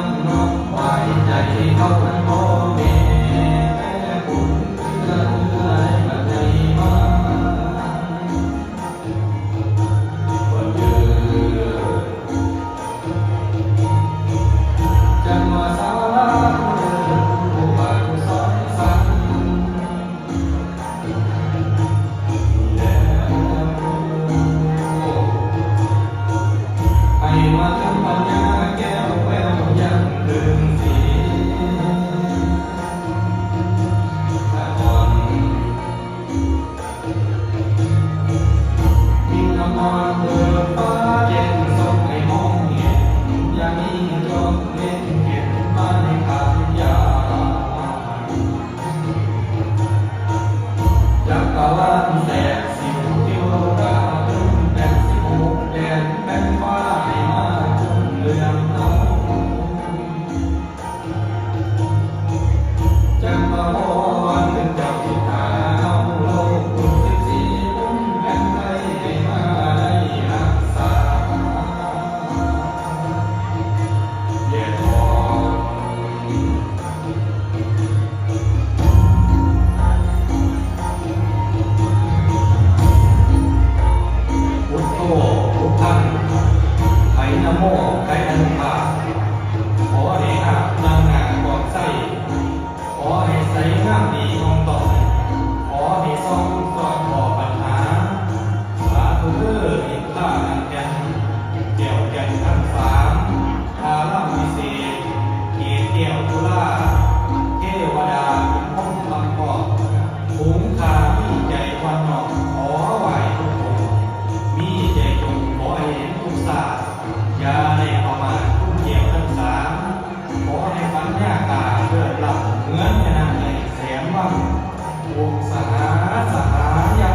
ำนองไว้ใจเขาเป็นพ่อแม่บุญเลื่อยมาใจมาบ่ยืนจังว่าสาวผู้บ้านสอนสันให้มาทำปัญญาแก้วแววยังลืมสีตะอ่อนยิ่งละมอนเปิดฟ้าเย็นส่งให้มองเห็นอย่างนี้จงเล่นเห็นมาในคำยาจักรวาลแสกสิวเที่ยวดาวดุนแดนสิบหกแดนแผ่นฟ้าให้มาจุนเรืองเอาจังมาพอวันเป็นเจ้าสิทธาเอาโลกบุญ14บุญแผ่นไทยให้มาได้รักษาเย็นพอพุทโธพุทธังไทยนะโมไทยอนุภาพขอให้อาบน้ำงานกองไส้ขอให้ใสงามดีทองต่อขอให้ซ่องสอดขอปัญหาสาธุเด้ออิทธานันแก่นเกี่ยวแก่นทั้งสามทาราวิเศษเกียรติเกี่ยวจุฬาเทวดาเป็นห้องลำกอบภูมิคามีใจวันนอกขอไหวทุกองค์มีใจจงขอให้เห็นทุกศาสตร์อย่าได้เอามาทุ่มเกี่ยวทั้งสามขอให้ปัญญากาเกิดหลับเหมือนแม่นางในแสนว่าวงสหาสหายะ